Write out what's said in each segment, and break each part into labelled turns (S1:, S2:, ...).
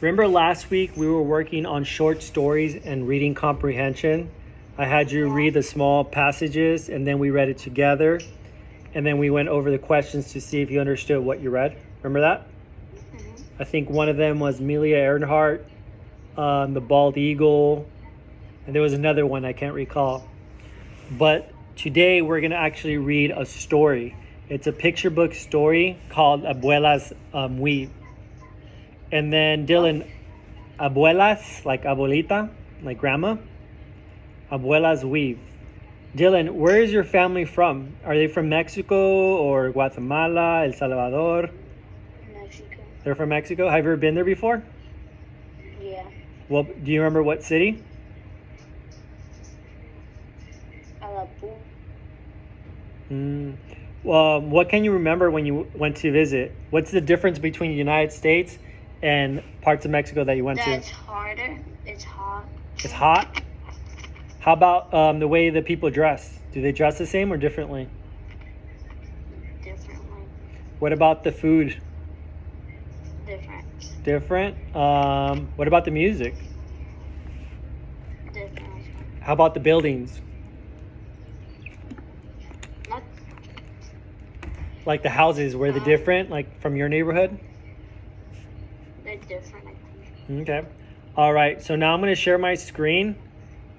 S1: Remember last week we were working on short stories and reading comprehension? I had you read the small passages and then we read it together. And then we went over the questions to see if you understood what you read. Remember that?
S2: Mm-hmm.
S1: I think one of them was Amelia Earhart, the bald eagle, and there was another one I can't recall. But today we're going to actually read a story. It's a picture book story called Abuela's Weave. And then Dylan, abuelas, like abuelita, like grandma, abuela's weave. Dylan, where is your family from? Are they from Mexico or Guatemala, El Salvador?
S2: Mexico.
S1: They're from Mexico. Have you ever been there before?
S2: Yeah.
S1: Well, do you remember what city?
S2: Alapu.
S1: What can you remember when you went to visit? What's the difference between the United States and parts of Mexico that you went
S2: That's
S1: to?
S2: harder. It's hot.
S1: It's hot? How about the way the people dress? Do they dress the same or differently?
S2: Differently.
S1: What about the food?
S2: Different.
S1: Different? What about the music?
S2: Different.
S1: How about the buildings?
S2: Not
S1: Like the houses, were they different, like from your neighborhood?
S2: they're different, I think.
S1: Okay. All right, so now I'm going to share my screen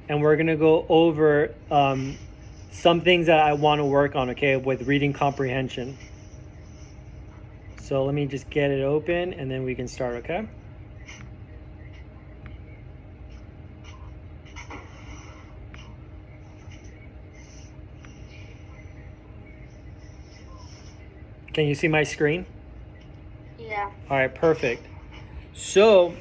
S1: and we're going to go over some things that I want to work on, okay, with reading comprehension. So let me just get it open and then we can start, okay? Can you see my screen?
S2: Yeah.
S1: All right, perfect. So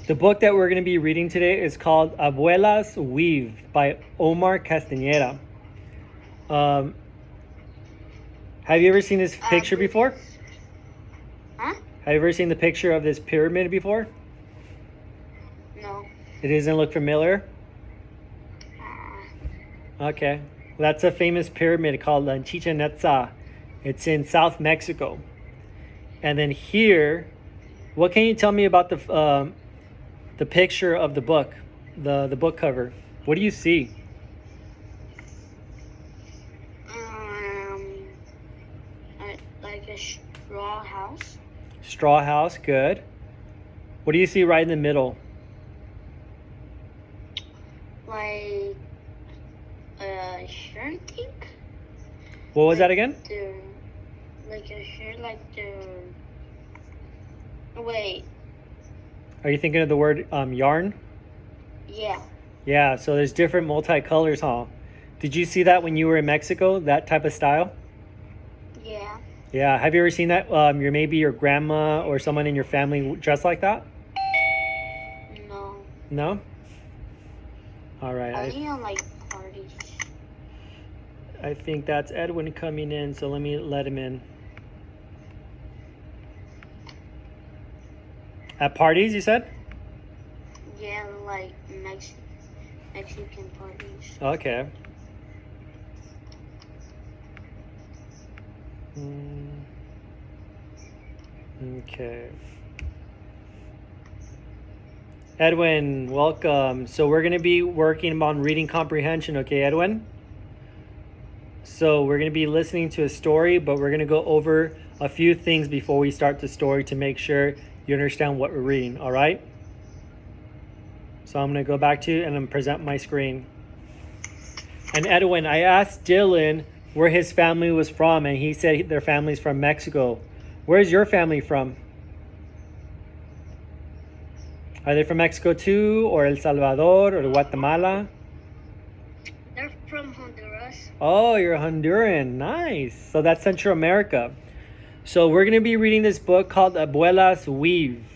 S1: the book that we're going to be reading today is called Abuela's Weave by Omar Castañeda. Have you ever seen this picture before?
S2: Huh?
S1: Have you ever seen the picture of this pyramid before?
S2: No.
S1: It doesn't look familiar? Okay. That's a famous pyramid called Chichen Itza. It's in South Mexico. And then here, what can you tell me about the picture of the book, the book cover? What do you see?
S2: Like a straw house.
S1: Straw house, good. What do you see right in the middle?
S2: Like a shirt, I think.
S1: What was that again?
S2: Like a shirt, like the. Wait.
S1: Are you thinking of the word yarn?
S2: Yeah.
S1: Yeah, so there's different multicolors, huh? Did you see that when you were in Mexico, that type of style?
S2: Yeah.
S1: Yeah, have you ever seen that? Maybe your grandma or someone in your family dressed like that?
S2: No.
S1: No? All right.
S2: Only on like parties.
S1: I think that's Edwin coming in, so let me let him in. At parties, you said?
S2: Yeah, like Mexican parties.
S1: Okay. Okay. Edwin, welcome. So we're going to be working on reading comprehension, okay, Edwin? So we're going to be listening to a story, but we're going to go over a few things before we start the story to make sure you understand what we're reading, all right? So I'm going to go back to and then present my screen. And Edwin, I asked Dylan where his family was from, and he said their family's from Mexico. Where's your family from? Are they from Mexico too, or El Salvador, or Guatemala?
S2: They're from Honduras.
S1: Oh, you're a Honduran. Nice. So that's Central America. So we're going to be reading this book called Abuela's Weave.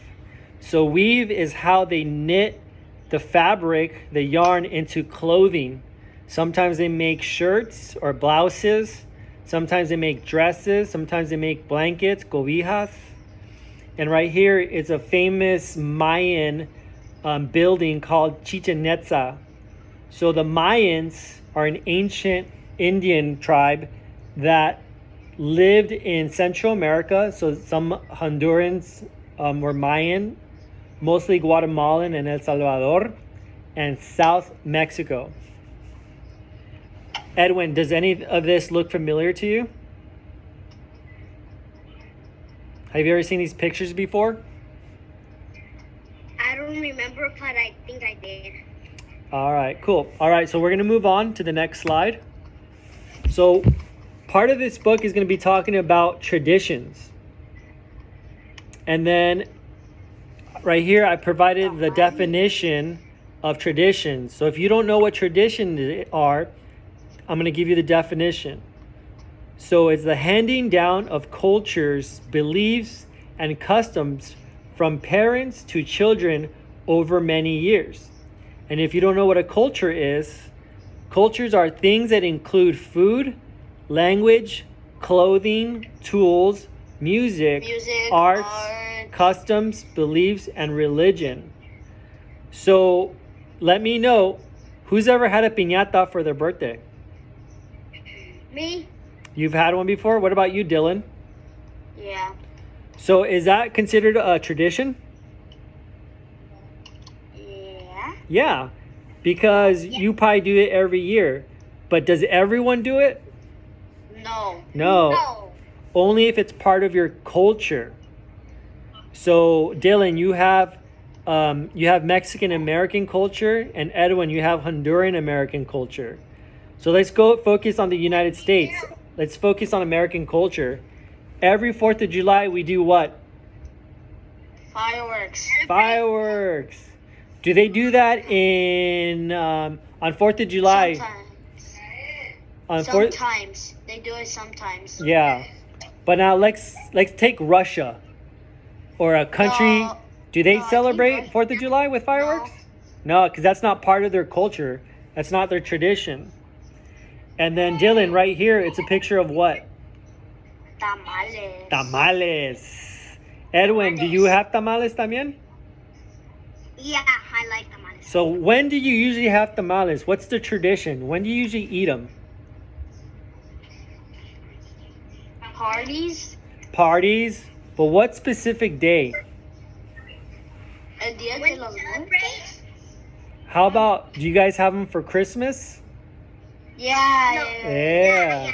S1: So weave is how they knit the fabric, the yarn, into clothing. Sometimes they make shirts or blouses. Sometimes they make dresses. Sometimes they make blankets, cobijas. And right here is a famous Mayan building called Chichen Itza. So the Mayans are an ancient Indian tribe that lived in Central America. So some Hondurans were Mayan, mostly Guatemalan and El Salvador, and South Mexico. Edwin, does any of this look familiar to you? Have you ever seen these pictures before?
S2: I don't remember, but I think I did.
S1: All right, cool. All right, so we're going to move on to the next slide. So part of this book is going to be talking about traditions. And then right here, I provided the definition of traditions. So if you don't know what traditions are, I'm going to give you the definition. So it's the handing down of cultures, beliefs, and customs from parents to children over many years. And if you don't know what a culture is, cultures are things that include food, language, clothing, tools, music, arts, customs, beliefs, and religion. So let me know, who's ever had a piñata for their birthday?
S2: Me?
S1: You've had one before? What about you, Dylan?
S2: Yeah.
S1: So is that considered a tradition?
S2: Yeah.
S1: Yeah, because you probably do it every year. But does everyone do it?
S2: No.
S1: No. Only if it's part of your culture. So Dylan, you have Mexican American culture, and Edwin, you have Honduran American culture. So let's go focus on the United States. Let's focus on American culture. Every 4th of July, we do what?
S2: Fireworks.
S1: Fireworks. Do they do that on 4th of July?
S2: Sometimes. They do it sometimes.
S1: Yeah. But now let's take Russia or a country.
S2: No.
S1: Do they
S2: No, I
S1: celebrate
S2: think
S1: 4th of July with fireworks? No, because that's not part of their culture. That's not their tradition. And then Dylan, right here, it's a picture of what?
S2: Tamales.
S1: Tamales. Edwin, do you have tamales también?
S2: Yeah, I like tamales.
S1: So when do you usually have tamales? What's the tradition? When do you usually eat them?
S2: Parties.
S1: Parties? But what specific day?
S2: El Día de los Muertos.
S1: How about, do you guys have them for Christmas?
S2: Yeah.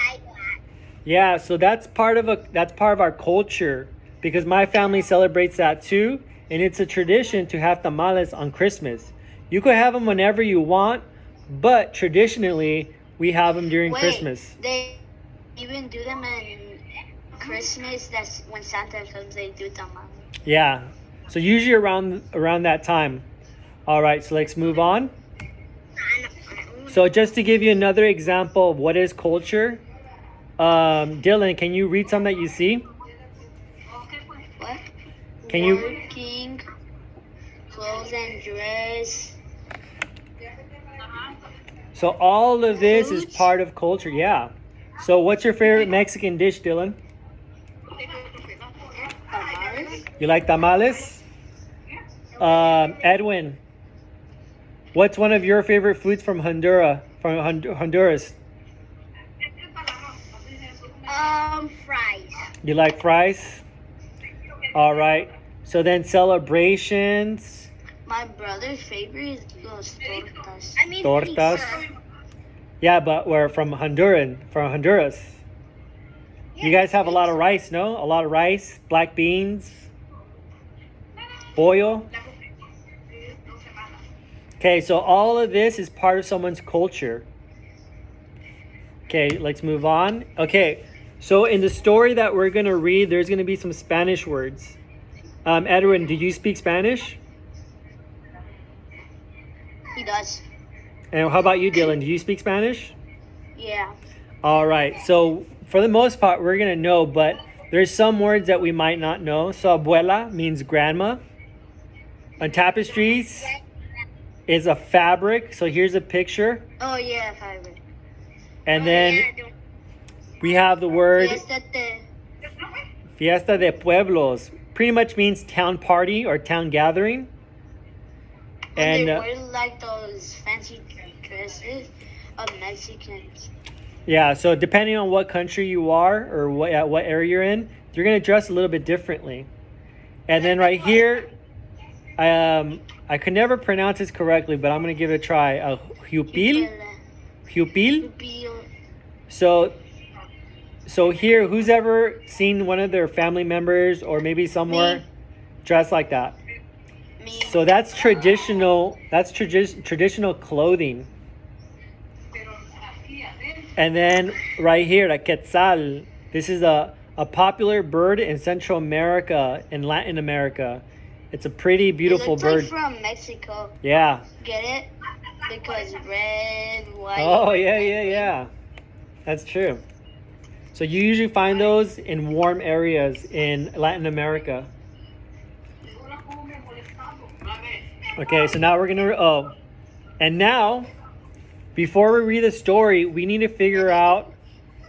S1: Yeah, so that's part of our culture, because my family celebrates that too, and it's a tradition to have tamales on Christmas. You could have them whenever you want, but traditionally we have them during Christmas.
S2: They even do them in Christmas. That's when Santa comes. They do tamales.
S1: Yeah, so usually around that time. All right, so let's move on. So just to give you another example of what is culture, Dylan, can you read some that you see?
S2: What?
S1: Can you?
S2: Working, clothes and dress.
S1: So all of this is part of culture, yeah. So what's your favorite Mexican dish, Dylan?
S2: Tamales.
S1: You like tamales? Edwin, what's one of your favorite foods from Honduras? Honduras?
S2: Fries.
S1: You like fries? All right. So then celebrations.
S2: My brother's favorite is los tortas.
S1: Tortas. Yeah, but we're from Honduras. You guys have a lot of rice, no? A lot of rice, black beans, oil. Okay, so all of this is part of someone's culture. Okay, let's move on. Okay, so in the story that we're going to read, there's going to be some Spanish words. Edwin, do you speak Spanish?
S2: He does.
S1: And how about you, Dylan? Do you speak Spanish?
S2: Yeah.
S1: All right, so for the most part, we're going to know, but there's some words that we might not know. So abuela means grandma. On tapestries is a fabric. So here's a picture.
S2: Oh yeah, fabric.
S1: And then we have the word Fiesta de Pueblos. Pretty much means town party or town gathering.
S2: And they wear like those fancy dresses of Mexicans.
S1: Yeah, so depending on what country you are or what area you're in, you're going to dress a little bit differently. And then right here, I could never pronounce this correctly, but I'm gonna give it a try. Hupil, hupil.
S2: Pupil.
S1: So here, who's ever seen one of their family members or maybe somewhere
S2: Me.
S1: dressed like that?
S2: Me.
S1: So that's traditional. That's traditional clothing. And then right here, the quetzal. This is a popular bird in Central America and Latin America. It's a pretty beautiful
S2: it looks
S1: bird.
S2: Like from Mexico.
S1: Yeah.
S2: Get it? Because red, white.
S1: Oh yeah. That's true. So you usually find those in warm areas in Latin America. Okay, so now we're gonna and now before we read the story, we need to figure out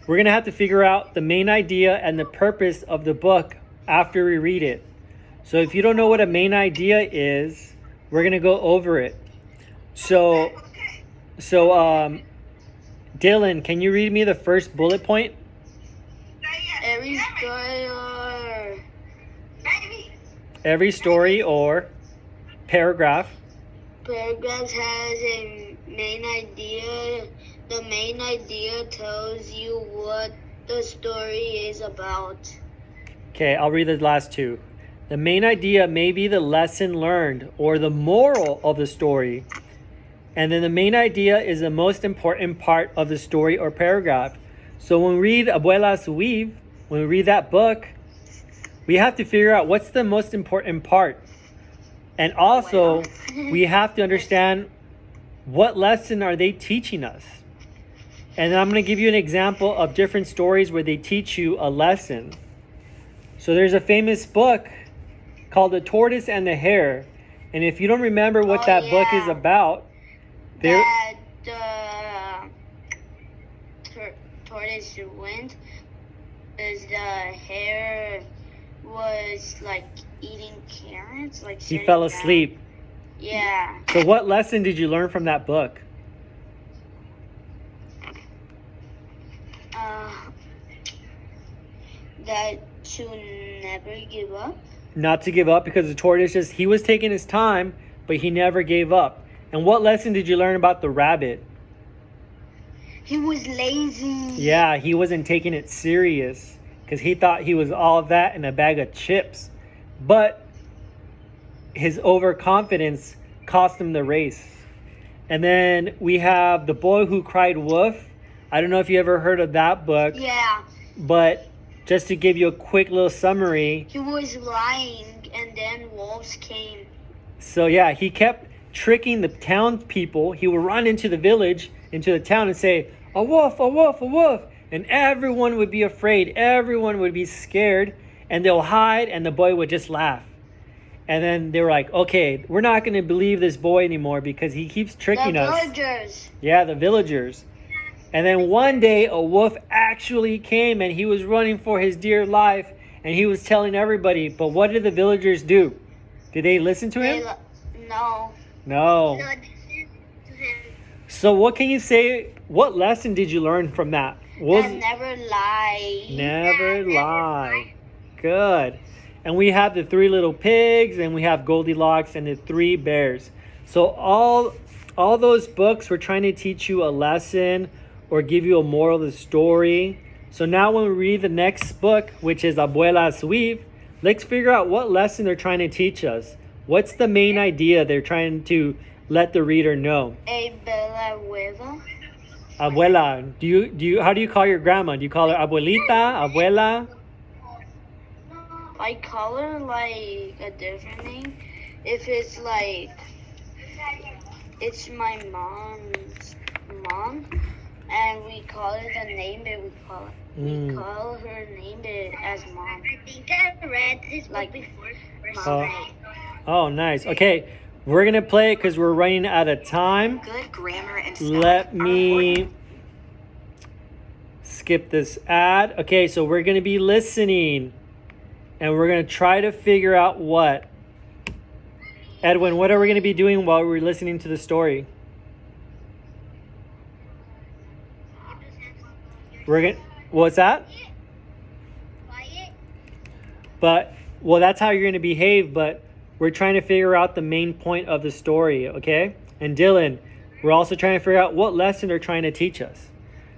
S1: we're gonna have to figure out the main idea and the purpose of the book after we read it. So if you don't know what a main idea is, we're gonna go over it. So Dylan, can you read me the first bullet point? Every story or paragraph
S2: has a main idea. The main idea tells you what the story is about.
S1: Okay, I'll read the last two. The main idea may be the lesson learned or the moral of the story. And then the main idea is the most important part of the story or paragraph. So when we read Abuela's Weave, when we read that book, we have to figure out what's the most important part. And also, we have to understand what lesson are they teaching us. And then I'm going to give you an example of different stories where they teach you a lesson. So there's a famous book called The Tortoise and the Hare. And if you don't remember what that book is about,
S2: that tortoise went because the hare was like eating carrots. Like
S1: he fell asleep.
S2: Down. Yeah.
S1: So what lesson did you learn from that book?
S2: That to never give up.
S1: Not to give up, because the tortoise he was taking his time, but he never gave up. And what lesson did you learn about the rabbit?
S2: He was lazy.
S1: Yeah, he wasn't taking it serious because he thought he was all of that in a bag of chips. But his overconfidence cost him the race. And then we have The Boy Who Cried Wolf. I don't know if you ever heard of that book.
S2: Yeah.
S1: But just to give you a quick little summary.
S2: He was lying and then wolves came.
S1: So yeah, he kept tricking the townspeople. He would run into the village, into the town and say, "A wolf, a wolf, a wolf." And everyone would be afraid. Everyone would be scared. And they'll hide and the boy would just laugh. And then they were like, okay, we're not going to believe this boy anymore because he keeps tricking us.
S2: The villagers.
S1: Yeah, the villagers. And then one day a wolf actually came and he was running for his dear life. And he was telling everybody. But what did the villagers do? Did they listen to him?
S2: No.
S1: No.
S2: No.
S1: So what can you say? What lesson did you learn from that?
S2: Never lie.
S1: Never lie. Good. And we have the 3 little pigs, and we have Goldilocks and the 3 bears. So all those books were trying to teach you a lesson or give you a moral of the story. So now when we read the next book, which is Abuela's Weave, let's figure out what lesson they're trying to teach us. What's the main idea they're trying to let the reader know?
S2: A bella hueva.
S1: Abuela. How do you call your grandma? Do you call her abuelita, abuela?
S2: I call her like a different name. If it's like, it's my mom's mom, and we call her the name, but we call her name as mom. I think I read this like before.
S1: Oh, nice. Okay, we're gonna play it because we're running out of time.
S3: Good grammar and
S1: Let me skip this ad. Okay, so we're gonna be listening. And we're going to try to figure out what. Edwin, what are we going to be doing while we're listening to the story? What's that? But Well, that's how you're going to behave, but we're trying to figure out the main point of the story, okay? And Dylan, we're also trying to figure out what lesson they're trying to teach us.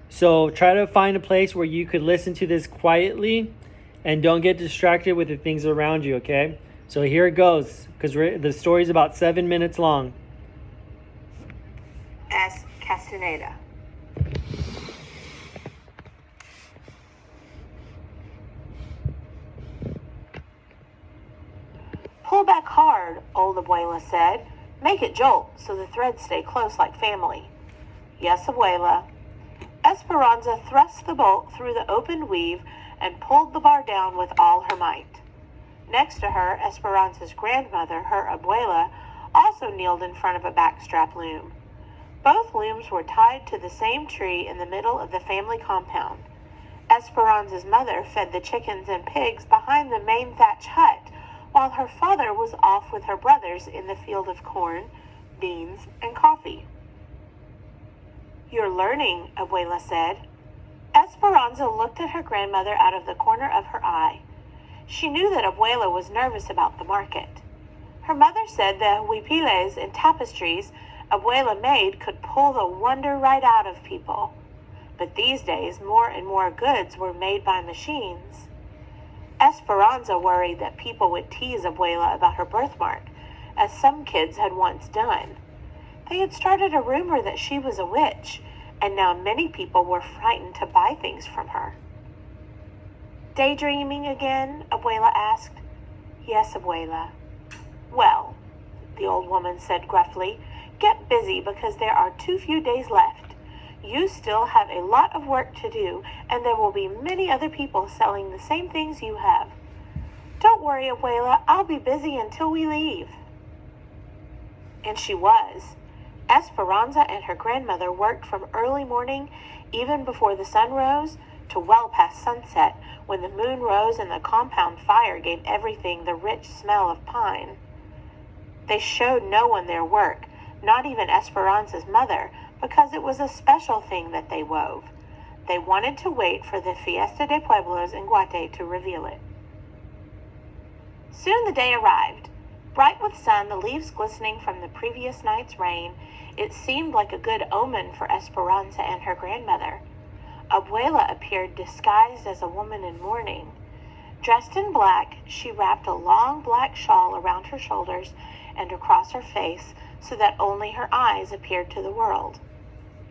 S1: So try to find a place where you could listen to this quietly and don't get distracted with the things around you, okay? So here it goes, because the story is about 7 minutes long.
S3: S. Castaneda. Pull back hard, old Abuela said. Make it jolt so the threads stay close like family. Yes, Abuela. Esperanza thrust the bolt through the opened weave and pulled the bar down with all her might. Next to her, Esperanza's grandmother, her Abuela, also kneeled in front of a backstrap loom. Both looms were tied to the same tree in the middle of the family compound. Esperanza's mother fed the chickens and pigs behind the main thatch hut, while her father was off with her brothers in the field of corn, beans, and coffee. You're learning, Abuela said. Esperanza looked at her grandmother out of the corner of her eye. She knew that Abuela was nervous about the market. Her mother said the huipiles and tapestries Abuela made could pull the wonder right out of people. But these days, more and more goods were made by machines. Esperanza worried that people would tease Abuela about her birthmark, as some kids had once done. They had started a rumor that she was a witch, and now many people were frightened to buy things from her. Daydreaming again? Abuela asked. Yes, Abuela. Well, the old woman said gruffly, get busy because there are too few days left. You still have a lot of work to do, and there will be many other people selling the same things you have. Don't worry, Abuela, I'll be busy until we leave. And she was. Esperanza and her grandmother worked from early morning, even before the sun rose, to well past sunset, when the moon rose and the compound fire gave everything the rich smell of pine. They showed no one their work, not even Esperanza's mother, because it was a special thing that they wove. They wanted to wait for the Fiesta de Pueblos in Guate to reveal it. Soon the day arrived. Bright with sun, the leaves glistening from the previous night's rain, it seemed like a good omen for Esperanza and her grandmother. Abuela appeared disguised as a woman in mourning. Dressed in black, she wrapped a long black shawl around her shoulders and across her face so that only her eyes appeared to the world.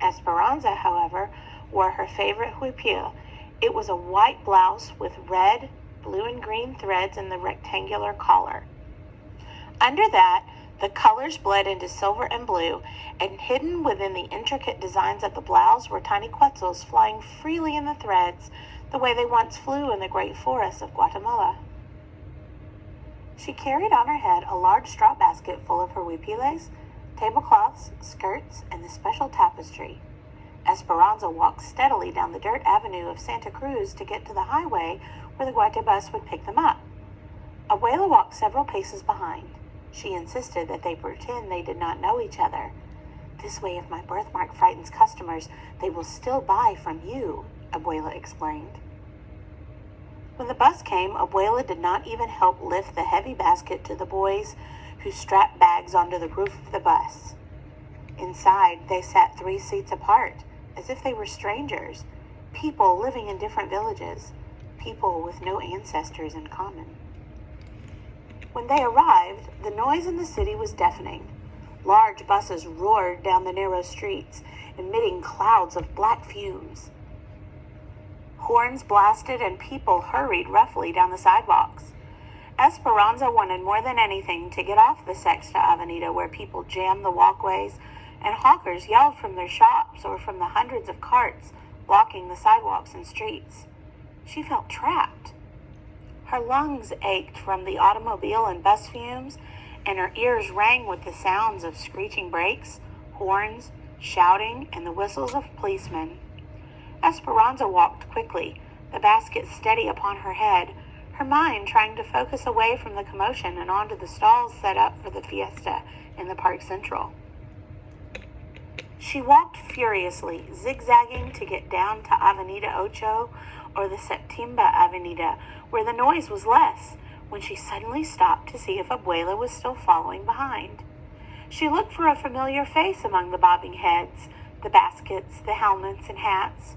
S3: Esperanza, however, wore her favorite huipil. It was a white blouse with red, blue, and green threads in the rectangular collar. Under that, the colors bled into silver and blue, and hidden within the intricate designs of the blouse were tiny quetzals flying freely in the threads, the way they once flew in the great forests of Guatemala. She carried on her head a large straw basket full of her huipiles, tablecloths, skirts, and the special tapestry. Esperanza walked steadily down the dirt avenue of Santa Cruz to get to the highway where the Guate bus would pick them up. Abuela walked several paces behind. She insisted that they pretend they did not know each other. This way, if my birthmark frightens customers, they will still buy from you, Abuela explained. When the bus came, Abuela did not even help lift the heavy basket to the boys who strapped bags onto the roof of the bus. Inside, they sat 3 seats apart, as if they were strangers, people living in different villages, people with no ancestors in common. When they arrived, the noise in the city was deafening. Large buses roared down the narrow streets, emitting clouds of black fumes. Horns blasted and people hurried roughly down the sidewalks. Esperanza wanted more than anything to get off the Sexta Avenida where people jammed the walkways and hawkers yelled from their shops or from the hundreds of carts blocking the sidewalks and streets. She felt trapped. Her lungs ached from the automobile and bus fumes, and her ears rang with the sounds of screeching brakes, horns, shouting, and the whistles of policemen. Esperanza walked quickly, the basket steady upon her head, her mind trying to focus away from the commotion and onto the stalls set up for the fiesta in the Park Central. She walked furiously, zigzagging to get down to Avenida Ocho or the Septimba Avenida, where the noise was less, when she suddenly stopped to see if Abuela was still following behind. She looked for a familiar face among the bobbing heads, the baskets, the helmets, and hats.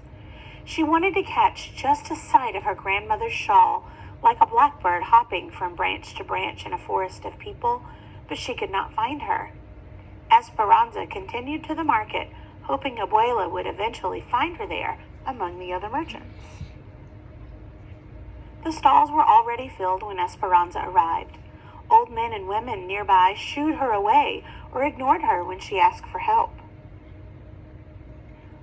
S3: She wanted to catch just a sight of her grandmother's shawl, like a blackbird hopping from branch to branch in a forest of people, but she could not find her. Esperanza continued to the market, hoping Abuela would eventually find her there among the other merchants. The stalls were already filled when Esperanza arrived. Old men and women nearby shooed her away or ignored her when she asked for help.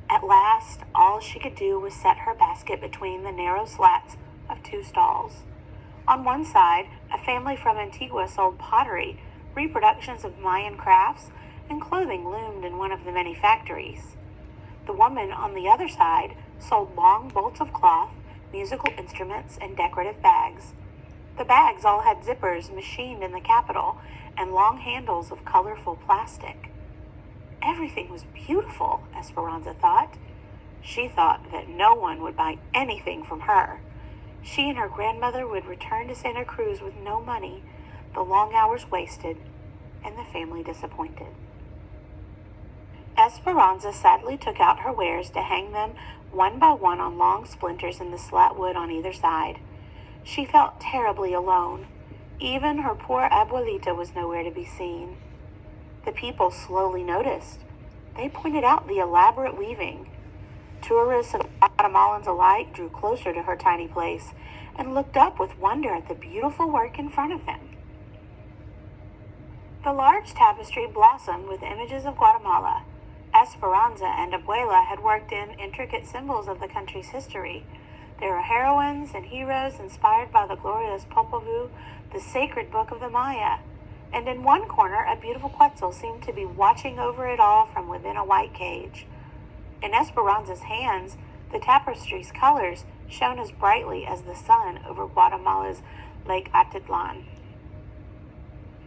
S3: At last, all she could do was set her basket between the narrow slats of two stalls. On one side, a family from Antigua sold pottery, reproductions of Mayan crafts, and clothing loomed in one of the many factories. The woman on the other side sold long bolts of cloth, musical instruments, and decorative bags. The bags all had zippers machined in the capital and long handles of colorful plastic. Everything was beautiful, Esperanza thought. She thought that no one would buy anything from her. She and her grandmother would return to Santa Cruz with no money, the long hours wasted, and the family disappointed. Esperanza sadly took out her wares to hang them one by one on long splinters in the slat wood on either side. She felt terribly alone. Even her poor abuelita was nowhere to be seen. The people slowly noticed. They pointed out the elaborate weaving. Tourists and Guatemalans alike drew closer to her tiny place and looked up with wonder at the beautiful work in front of them. The large tapestry blossomed with images of Guatemala. Esperanza and Abuela had worked in intricate symbols of the country's history. There were heroines and heroes inspired by the glorious Popol Vuh, the sacred book of the Maya. And in one corner, a beautiful Quetzal seemed to be watching over it all from within a white cage. In Esperanza's hands, the tapestry's colors shone as brightly as the sun over Guatemala's Lake Atitlan.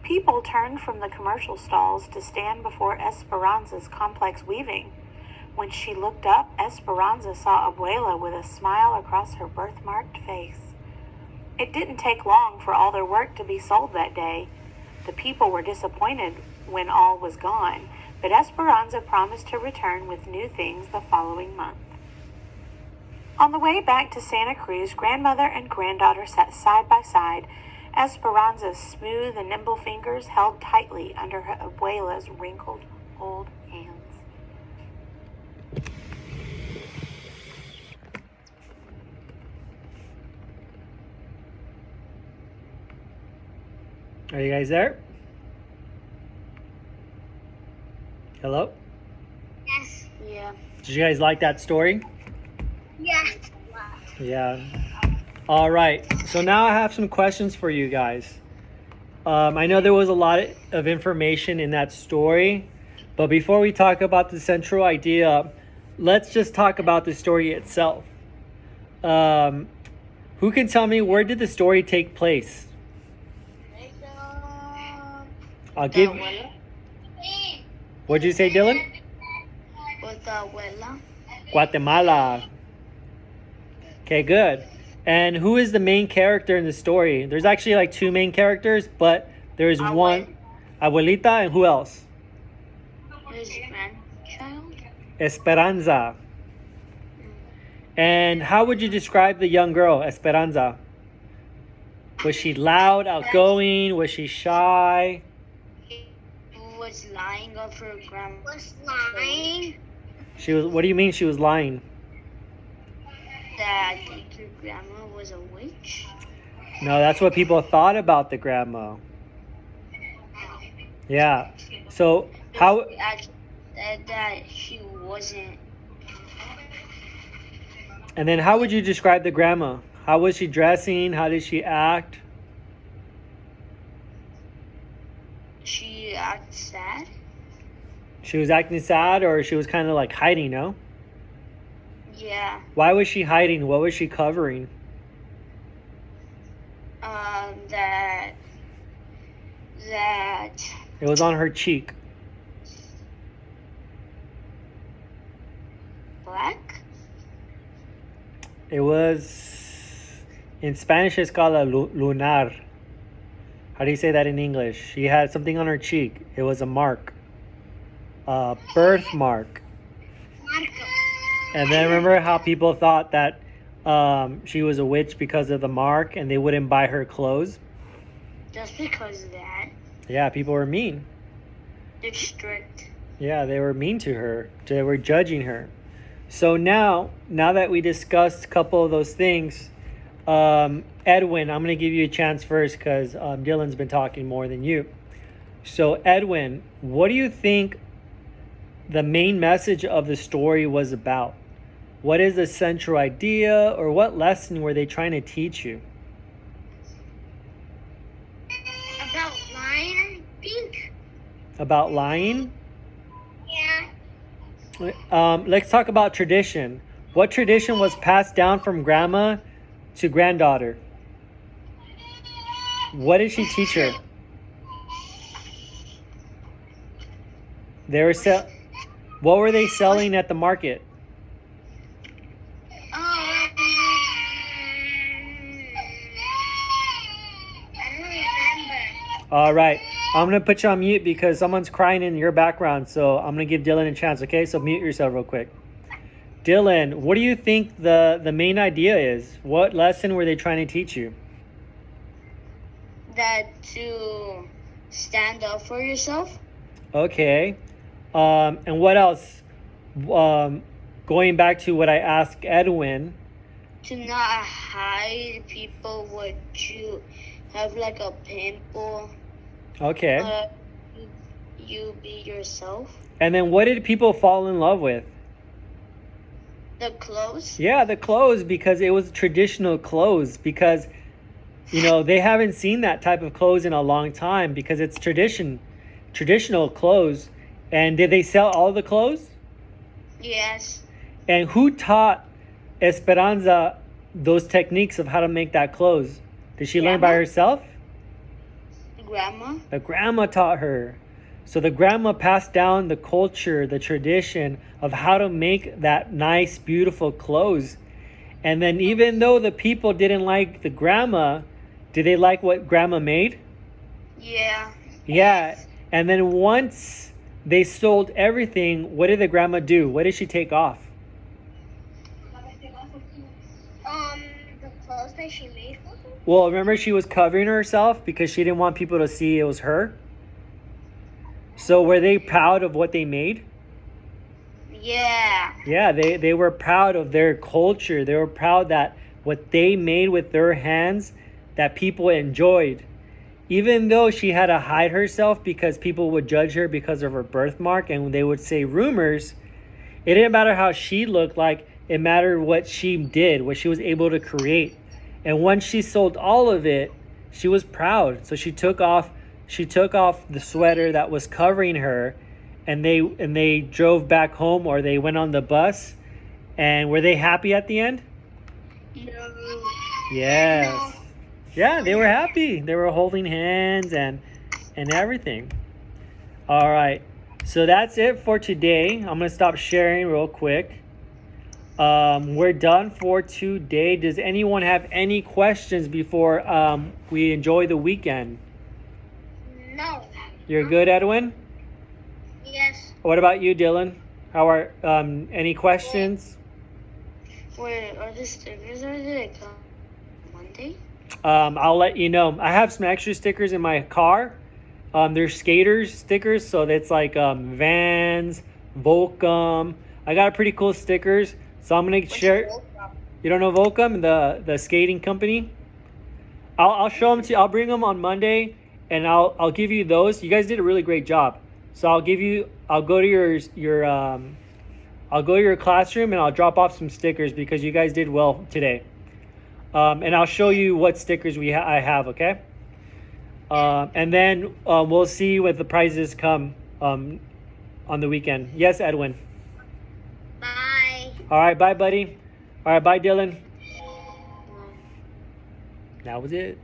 S3: People turned from the commercial stalls to stand before Esperanza's complex weaving. When she looked up, Esperanza saw Abuela with a smile across her birthmarked face. It didn't take long for all their work to be sold that day. The people were disappointed when all was gone, but Esperanza promised to return with new things the following month. On the way back to Santa Cruz, grandmother and granddaughter sat side by side. Esperanza's smooth and nimble fingers held tightly under her abuela's wrinkled old hands.
S1: Are you guys there? Hello?
S2: Yes. Yeah.
S1: Did you guys like that story?
S2: Yeah.
S1: Yeah. All right. So now I have some questions for you guys. I know there was a lot of information in that story, but before we talk about the central idea, let's just talk about the story itself. Who can tell me, where did the story take place? I'll give. What'd you say, Dylan?
S2: With the abuela.
S1: Guatemala. Okay, good. And who is the main character in the story? There's actually like two main characters, but there is one, Abuelita, and who else?
S2: His grandchild.
S1: Esperanza. And how would you describe the young girl, Esperanza? Was she loud, outgoing? Was she shy?
S2: Was lying of her grandma. Was lying?
S1: She was. What do you mean she was lying?
S2: That her grandma was a witch.
S1: No, that's what people thought about the grandma. Yeah. So how?
S2: She actually said that she wasn't.
S1: And then how would you describe the grandma? How was she dressing? How did she act?
S2: She acted sad.
S1: She was acting sad, or she was kind of like hiding, no?
S2: Yeah.
S1: Why was she hiding? What was she covering?
S2: That
S1: It was on her cheek.
S2: black.
S1: It was, in Spanish it's called a lunar. How do you say that in English? She had something on her cheek. It was a mark. A birthmark.
S2: Marco.
S1: And then remember how people thought that she was a witch because of the mark and they wouldn't buy her clothes?
S2: Just because of that.
S1: Yeah, people were mean.
S2: They're strict.
S1: Yeah, they were mean to her. They were judging her. So now that we discussed a couple of those things, Edwin, I'm going to give you a chance first because Dylan's been talking more than you. So Edwin, what do you think the main message of the story was about? What is the central idea, or what lesson were they trying to teach you?
S2: About lying, I think.
S1: About lying?
S2: Yeah.
S1: Let's talk about tradition. What tradition was passed down from grandma to granddaughter? What did she teach her? What were they selling at the market?
S2: I don't remember.
S1: All right. I'm going to put you on mute because someone's crying in your background. So I'm going to give Dylan a chance, okay? So mute yourself real quick. Dylan, what do you think the main idea is? What lesson were they trying to teach you?
S2: That to stand up for yourself.
S1: Okay. And what else? Going back to what I asked Edwin.
S2: To not hide people what you have, like a pimple.
S1: Okay.
S2: You be yourself.
S1: And then what did people fall in love with?
S2: The clothes.
S1: Yeah, the clothes, because it was traditional clothes, because they haven't seen that type of clothes in a long time because it's traditional clothes. And did they sell all the clothes?
S2: Yes.
S1: And who taught Esperanza those techniques of how to make that clothes? Did she learn by herself?
S2: Grandma.
S1: The grandma taught her. So the grandma passed down the culture, the tradition of how to make that nice, beautiful clothes. And then even though the people didn't like the grandma, did they like what grandma made?
S2: Yeah.
S1: Yeah. And then once they sold everything, what did the grandma do? What did she take off?
S2: The clothes that she made for them.
S1: Well, remember she was covering herself because she didn't want people to see it was her. So were they proud of what they made?
S2: Yeah.
S1: Yeah, they were proud of their culture. They were proud that what they made with their hands, that people enjoyed. Even though she had to hide herself because people would judge her because of her birthmark and they would say rumors, it didn't matter how she looked like. It mattered what she did, what she was able to create. And once she sold all of it, she was proud. So she took off the sweater that was covering her, and they drove back home, or they went on the bus. And were they happy at the end?
S2: No.
S1: Yes. Yeah, they were happy. They were holding hands and everything. All right. So that's it for today. I'm going to stop sharing real quick. We're done for today. Does anyone have any questions before we enjoy the weekend?
S2: No.
S1: You're good, Edwin?
S2: Yes.
S1: What about you, Dylan? How are any questions?
S2: Wait, are the stickers, or did they come Monday?
S1: I'll let you know. I have some extra stickers in my car. They're skaters stickers, so that's like Vans, Volcom. I got pretty cool stickers, so I'm gonna share. You don't know Volcom, the skating company? I'll show them to you. I'll bring them on Monday, and I'll give you those. You guys did a really great job. So I'll go to your classroom and I'll drop off some stickers because you guys did well today. And I'll show you what stickers I have, okay? And then we'll see what the prizes come on the weekend. Yes, Edwin.
S2: Bye.
S1: All right, bye, buddy. All right, bye, Dylan. That was it.